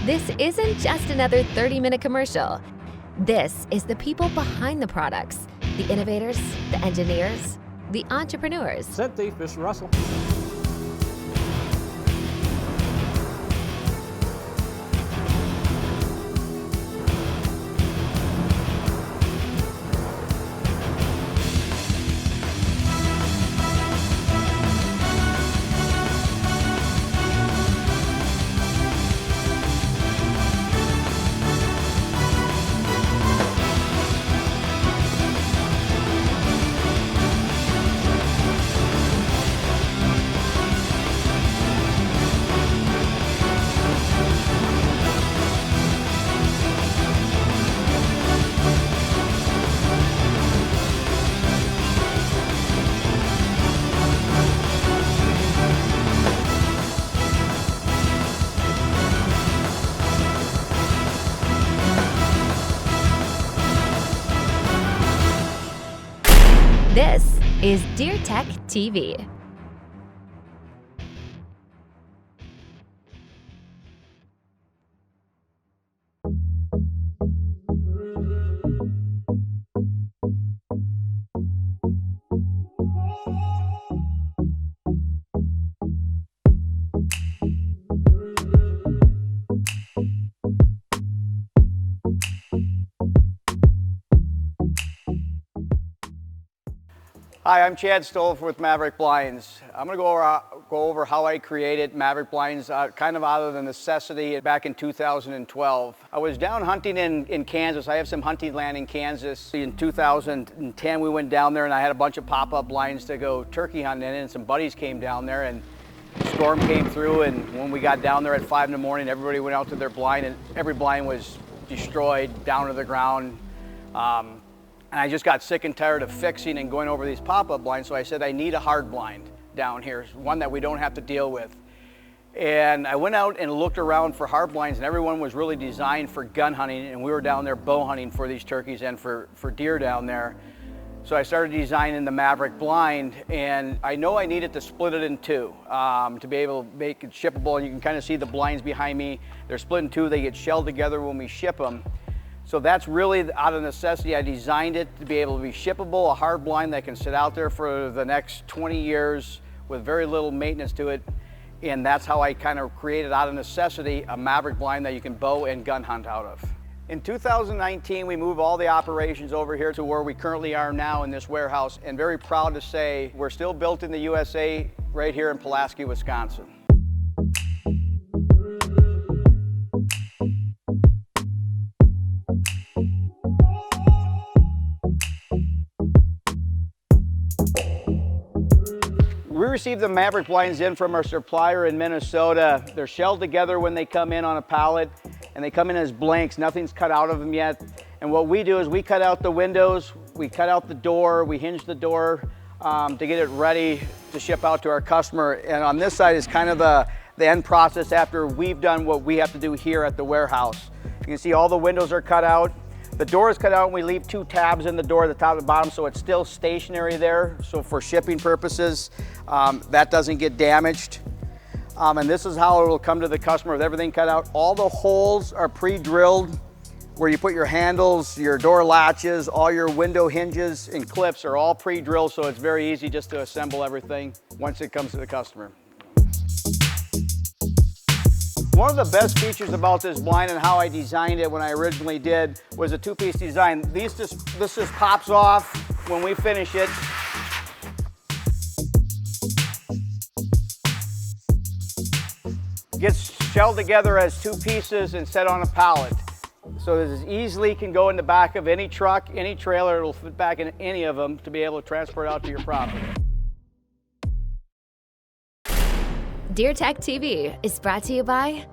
This isn't just another 30-minute commercial. This is the people behind the products, the innovators, the engineers, the entrepreneurs. Scent thief, Mr. Russell. This is DeerTech TV. Hi, I'm Chad Stolf with Maverick Blinds. I'm going to go over how I created Maverick Blinds kind of out of the necessity back in 2012. I was down hunting in Kansas. I have some hunting land in Kansas. In 2010 we went down there and I had a bunch of pop-up blinds to go turkey hunting in, and some buddies came down there and the storm came through, and when we got down there at 5 in the morning, everybody went out to their blind and every blind was destroyed down to the ground. And I just got sick and tired of fixing and going over these pop-up blinds, so I said I need a hard blind down here, one that we don't have to deal with. And I went out and looked around for hard blinds, and everyone was really designed for gun hunting, and we were down there bow hunting for these turkeys and for deer down there. So I started designing the Maverick blind, and I know I needed to split it in two to be able to make it shippable, and you can kind of see the blinds behind me. They're split in two, they get shelled together when we ship them. So that's really out of necessity. I designed it to be able to be shippable, a hard blind that can sit out there for the next 20 years with very little maintenance to it. And that's how I kind of created out of necessity a Maverick blind that you can bow and gun hunt out of. In 2019, we moved all the operations over here to where we currently are now in this warehouse, and very proud to say we're still built in the USA right here in Pulaski, Wisconsin. We received the Maverick blinds in from our supplier in Minnesota. They're shelled together when they come in on a pallet, and they come in as blanks. Nothing's cut out of them yet. And what we do is we cut out the windows, we cut out the door, we hinge the door to get it ready to ship out to our customer. And on this side is kind of the end process after we've done what we have to do here at the warehouse. You can see all the windows are cut out. The door is cut out and we leave two tabs in the door, the top and the bottom, so it's still stationary there. So for shipping purposes, that doesn't get damaged. And this is how it will come to the customer with everything cut out. All the holes are pre-drilled where you put your handles, your door latches, all your window hinges and clips are all pre-drilled, so it's very easy just to assemble everything once it comes to the customer. One of the best features about this blind and how I designed it when I originally did was a two-piece design. This just pops off when we finish it. Gets shelled together as two pieces and set on a pallet. So this easily can go in the back of any truck, any trailer. It'll fit back in any of them to be able to transport out to your property. DeerTech TV is brought to you by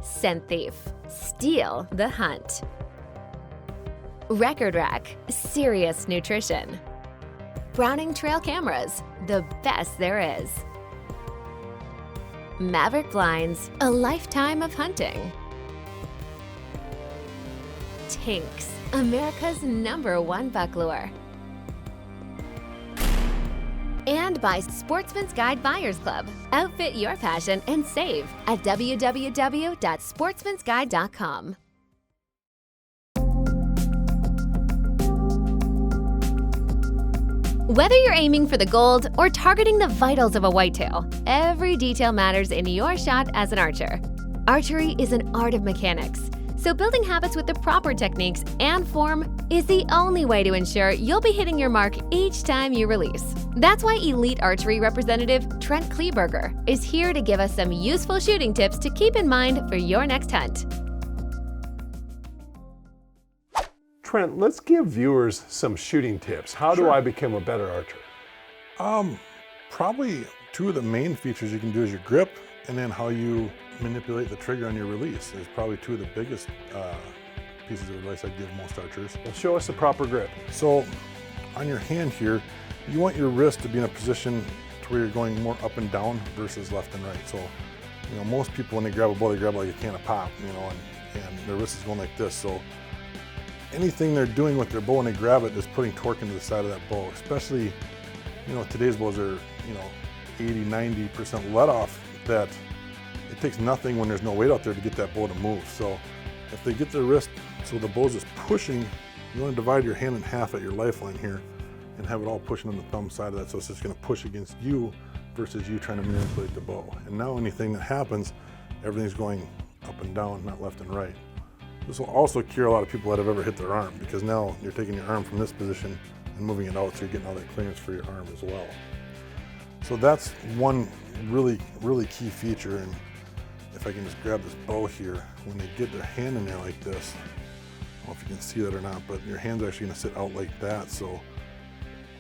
Scent Thief, Steal the Hunt. Record Rack, Serious Nutrition. Browning Trail Cameras, the best there is. Maverick Blinds, a lifetime of hunting. Tinks, America's #1 buck lure. And by Sportsman's Guide Buyers Club. Outfit your passion and save at www.sportsmansguide.com. Whether you're aiming for the gold or targeting the vitals of a whitetail, every detail matters in your shot as an archer. Archery is an art of mechanics, so building habits with the proper techniques and form is the only way to ensure you'll be hitting your mark each time you release. That's why elite archery representative Trent Kleberger is here to give us some useful shooting tips to keep in mind for your next hunt. Trent, let's give viewers some shooting tips. How do I become a better archer? Probably two of the main features you can do is your grip and then how you manipulate the trigger on your release is probably two of the biggest pieces of advice I'd give most archers. Well, show us the proper grip. So on your hand here, you want your wrist to be in a position to where you're going more up and down versus left and right. So, you know, most people when they grab a bow, they grab like a can of pop, you know, and their wrist is going like this. So anything they're doing with their bow when they grab it is putting torque into the side of that bow, especially, you know, today's bows are, you know, 80, 90% let off, that it takes nothing when there's no weight out there to get that bow to move. So if they get their wrist so the bow's is pushing, you want to divide your hand in half at your lifeline here and have it all pushing on the thumb side of that, so it's just going to push against you versus you trying to manipulate the bow. And now anything that happens, everything's going up and down, not left and right. This will also cure a lot of people that have ever hit their arm, because now you're taking your arm from this position and moving it out, so you're getting all that clearance for your arm as well. So that's one really, really key feature. And if I can just grab this bow here, when they get their hand in there like this, I don't know if you can see that or not, but your hand's actually gonna sit out like that. So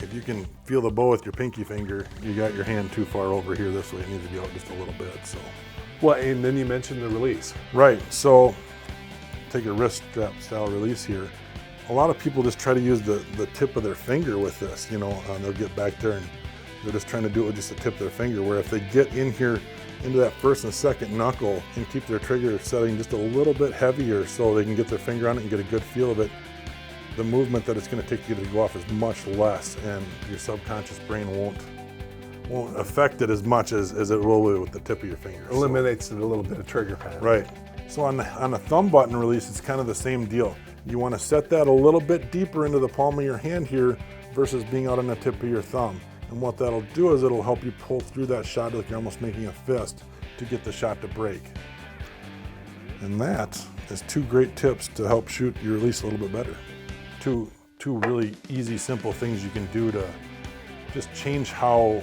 if you can feel the bow with your pinky finger, you got your hand too far over here this way. It needs to be out just a little bit, so. Well, and then you mentioned the release. Right, so take a wrist strap style release here. A lot of people just try to use the tip of their finger with this, you know, they'll get back there and they're just trying to do it with just the tip of their finger, where if they get in here into that first and second knuckle and keep their trigger setting just a little bit heavier so they can get their finger on it and get a good feel of it, the movement that it's going to take you to go off is much less, and your subconscious brain won't affect it as much as it will with the tip of your finger. Eliminates a little bit of trigger pattern. Right. So on the thumb button release, it's kind of the same deal. You want to set that a little bit deeper into the palm of your hand here versus being out on the tip of your thumb. And what that'll do is it'll help you pull through that shot like you're almost making a fist to get the shot to break. And that is two great tips to help shoot your release a little bit better. Two really easy, simple things you can do to just change how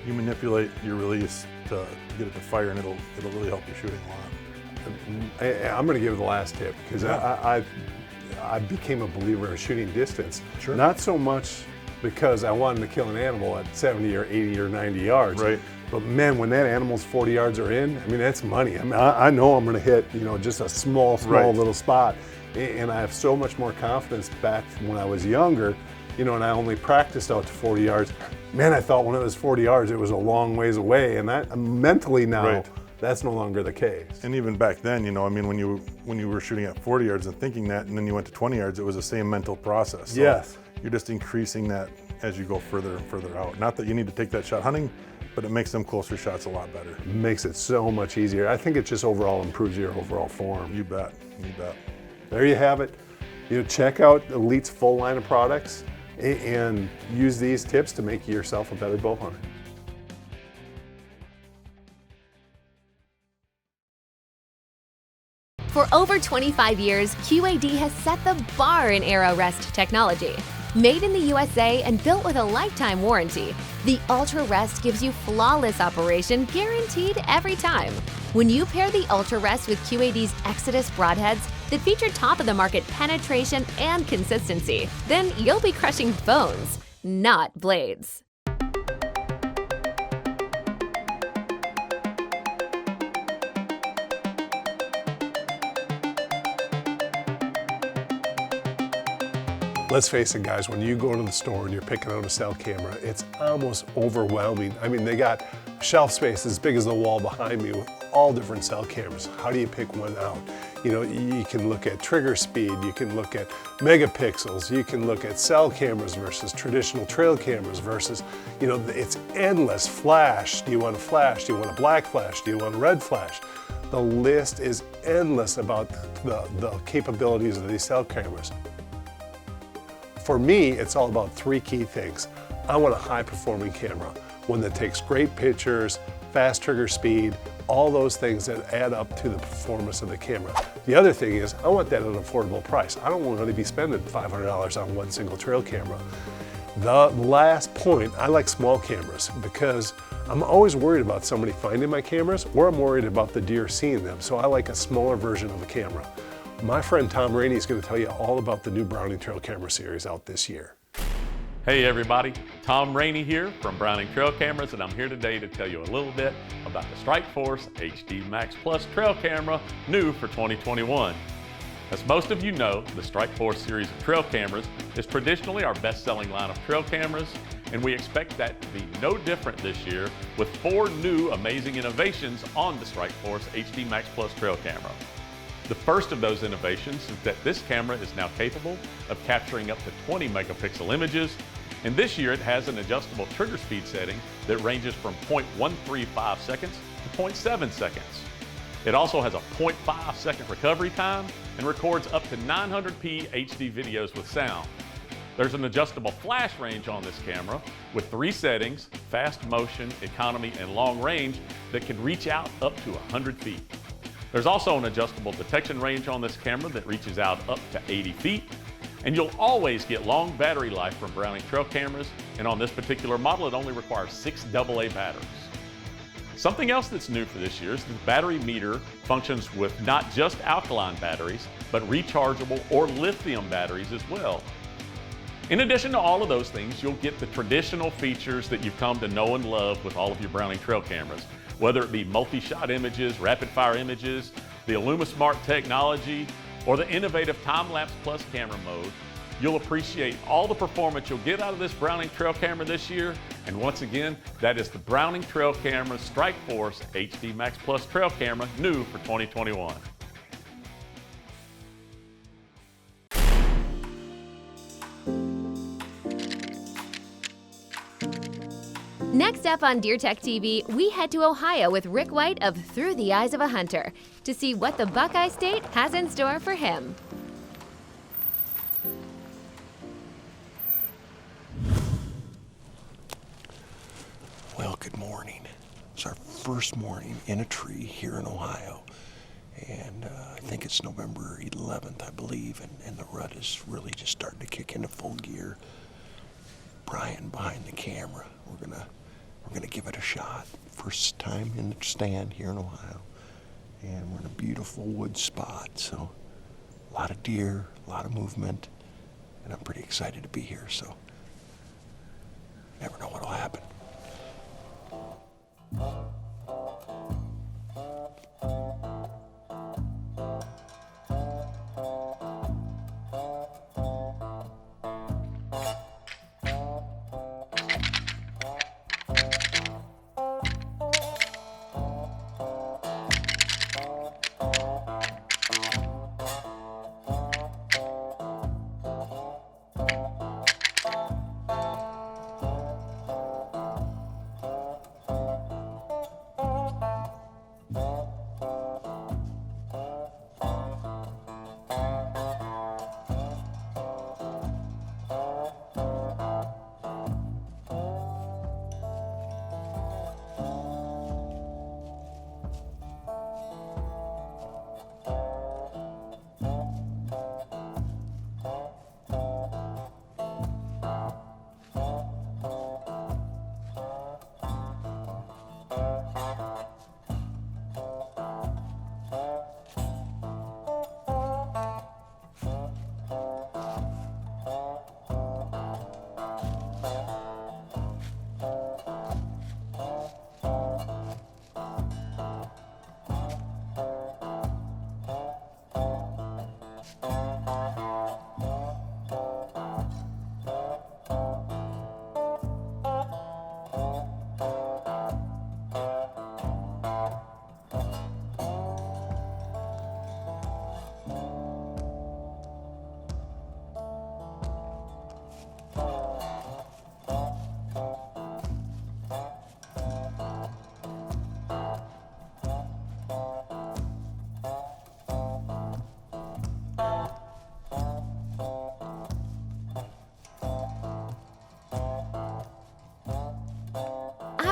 you manipulate your release to get it to fire, and it'll really help your shooting a lot. I'm going to give the last tip, because I became a believer in shooting distance. Sure. Not so much because I wanted to kill an animal at 70 or 80 or 90 yards. Right. But man, when that animal's 40 yards are in, I mean, that's money. I mean, I know I'm going to hit, you know, just a small little spot. And I have so much more confidence back when I was younger, you know, and I only practiced out to 40 yards. Man, I thought when it was 40 yards, it was a long ways away. And that mentally now, that's no longer the case. And even back then, you know, I mean, when you were shooting at 40 yards and thinking that, and then you went to 20 yards, it was the same mental process. So yes. You're just increasing that as you go further and further out. Not that you need to take that shot hunting, but it makes them closer shots a lot better. Makes it so much easier. I think it just overall improves your overall form. You bet, you bet. There you have it. You know, check out Elite's full line of products and use these tips to make yourself a better bow hunter. For over 25 years, QAD has set the bar in arrow rest technology. Made in the USA and built with a lifetime warranty, the Ultra Rest gives you flawless operation guaranteed every time. When you pair the Ultra Rest with QAD's Exodus broadheads that feature top-of-the-market penetration and consistency, then you'll be crushing bones, not blades. Let's face it, guys, when you go to the store and you're picking out a cell camera, it's almost overwhelming. I mean, they got shelf space as big as the wall behind me with all different cell cameras. How do you pick one out? You know, you can look at trigger speed, you can look at megapixels, you can look at cell cameras versus traditional trail cameras versus, you know, it's endless. Flash, do you want a flash? Do you want a black flash? Do you want a red flash? The list is endless about the capabilities of these cell cameras. For me, it's all about three key things. I want a high-performing camera, one that takes great pictures, fast trigger speed, all those things that add up to the performance of the camera. The other thing is, I want that at an affordable price. I don't want to be spending $500 on one single trail camera. The last point, I like small cameras because I'm always worried about somebody finding my cameras, or I'm worried about the deer seeing them, so I like a smaller version of a camera. My friend Tom Rainey is going to tell you all about the new Browning Trail Camera series out this year. Hey everybody, Tom Rainey here from Browning Trail Cameras, and I'm here today to tell you a little bit about the Strikeforce HD Max Plus Trail Camera, new for 2021. As most of you know, the Strikeforce series of trail cameras is traditionally our best-selling line of trail cameras, and we expect that to be no different this year with 4 new amazing innovations on the Strikeforce HD Max Plus Trail Camera. The first of those innovations is that this camera is now capable of capturing up to 20 megapixel images, and this year it has an adjustable trigger speed setting that ranges from 0.135 seconds to 0.7 seconds. It also has a 0.5 second recovery time and records up to 900p HD videos with sound. There's an adjustable flash range on this camera with 3 settings: fast motion, economy, and long range that can reach out up to 100 feet. There's also an adjustable detection range on this camera that reaches out up to 80 feet. And you'll always get long battery life from Browning Trail Cameras, and on this particular model it only requires 6 AA batteries. Something else that's new for this year is the battery meter functions with not just alkaline batteries, but rechargeable or lithium batteries as well. In addition to all of those things, you'll get the traditional features that you've come to know and love with all of your Browning Trail Cameras. Whether it be multi-shot images, rapid-fire images, the IllumiSmart technology, or the innovative Time-Lapse Plus camera mode, you'll appreciate all the performance you'll get out of this Browning Trail Camera this year. And once again, that is the Browning Trail Camera Strikeforce HD Max Plus Trail Camera, new for 2021. Next up on DeerTech TV, we head to Ohio with Rick White of Through the Eyes of a Hunter to see what the Buckeye State has in store for him. Well, good morning. It's our first morning in a tree here in Ohio, and I think it's November 11th, I believe, and the rut is really just starting to kick into full gear. Brian behind the camera. We're gonna give it a shot. First time in the stand here in Ohio, and we're in a beautiful wood spot. So a lot of deer, a lot of movement, and I'm pretty excited to be here. So never know what'll happen.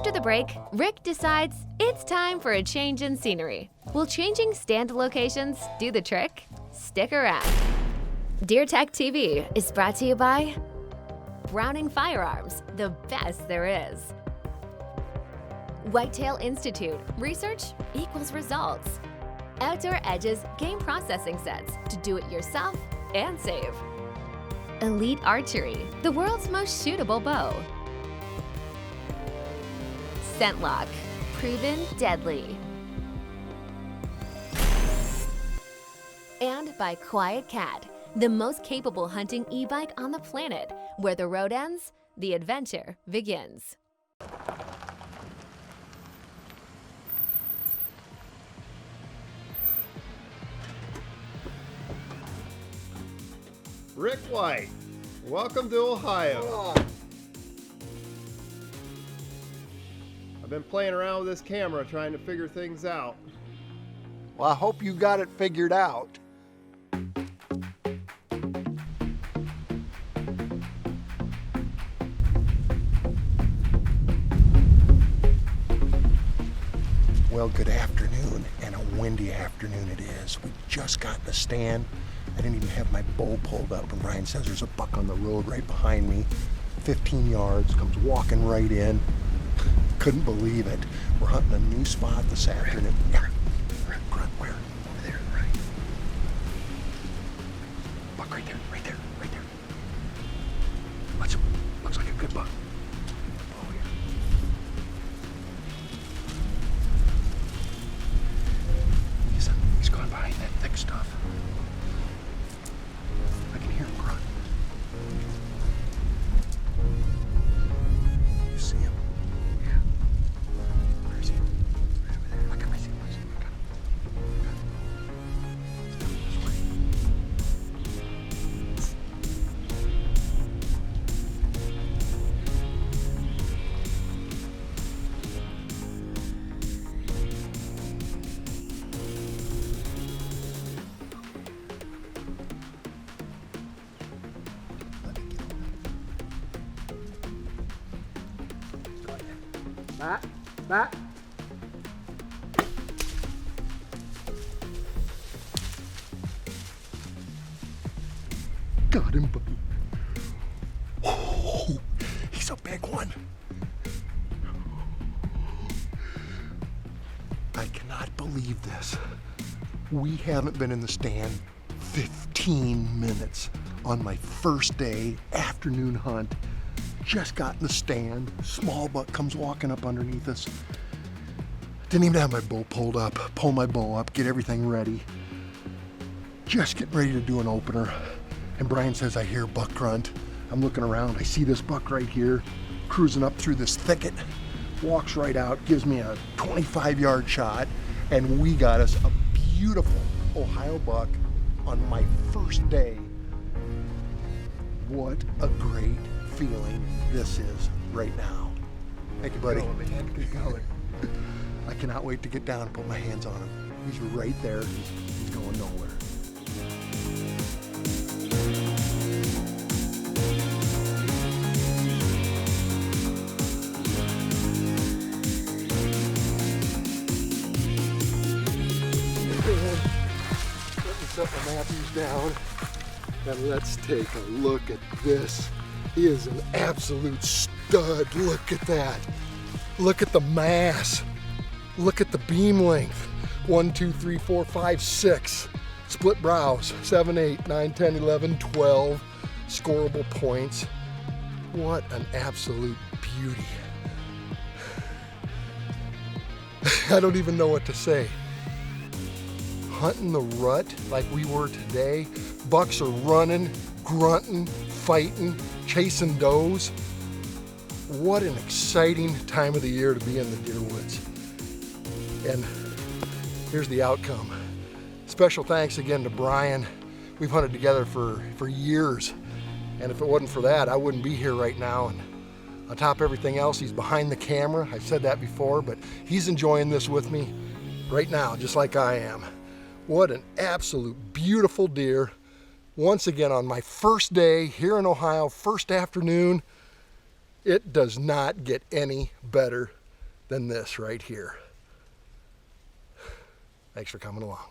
After the break, Rick decides it's time for a change in scenery. Will changing stand locations do the trick? Stick around. DeerTech TV is brought to you by Browning Firearms, the best there is. Whitetail Institute, research equals results. Outdoor Edges game processing sets to do it yourself and save. Elite Archery, the world's most shootable bow. ScentLock, proven deadly. And by Quiet Cat, the most capable hunting e-bike on the planet, where the road ends, the adventure begins. Rick White, welcome to Ohio. I've been playing around with this camera trying to figure things out. Well, I hope you got it figured out. Well, good afternoon, and a windy afternoon it is. We just got in the stand. I didn't even have my bow pulled up, and Brian says there's a buck on the road right behind me, 15 yards, comes walking right in. Couldn't believe it. We're hunting a new spot this afternoon. Yeah. Grunt, where? Over there, right. Buck right there, right there, right there. Looks like a good buck. Oh, yeah. He's gone behind that thick stuff. I can hear him grunt. You see him? Yeah. Where is he? Right over there. I got my signals. I got him. This way. Matt? Got him, buddy. Oh, he's a big one. I cannot believe this. We haven't been in the stand 15 minutes on my first day afternoon hunt. Just got in the stand. Small buck comes walking up underneath us. Didn't even have my bow pulled up. Pull my bow up, get everything ready. Just getting ready to do an opener. And Brian says, I hear buck grunt. I'm looking around. I see this buck right here, cruising up through this thicket. Walks right out, gives me a 25-yard shot. And we got us a beautiful Ohio buck on my first day. What a great feeling this is right now. Thank you, buddy. Good going. I cannot wait to get down and put my hands on him. He's right there. He's going nowhere. Let me set my Matthews down and let's take a look at this. He is an absolute stud. Look at that. Look at the mass. Look at the beam length. 1, 2, 3, 4, 5, 6. Split brows. 7, 8, 9, 10, 11, 12. Scoreable points. What an absolute beauty. I don't even know what to say. Hunting the rut like we were today. Bucks are running, grunting, fighting, chasing does. What an exciting time of the year to be in the deer woods. And here's the outcome. Special thanks again to Brian. We've hunted together for years. And if it wasn't for that, I wouldn't be here right now. And on top of everything else, he's behind the camera. I've said that before, but he's enjoying this with me right now, just like I am. What an absolute beautiful deer. Once again, on my first day here in Ohio, first afternoon, it does not get any better than this right here. Thanks for coming along.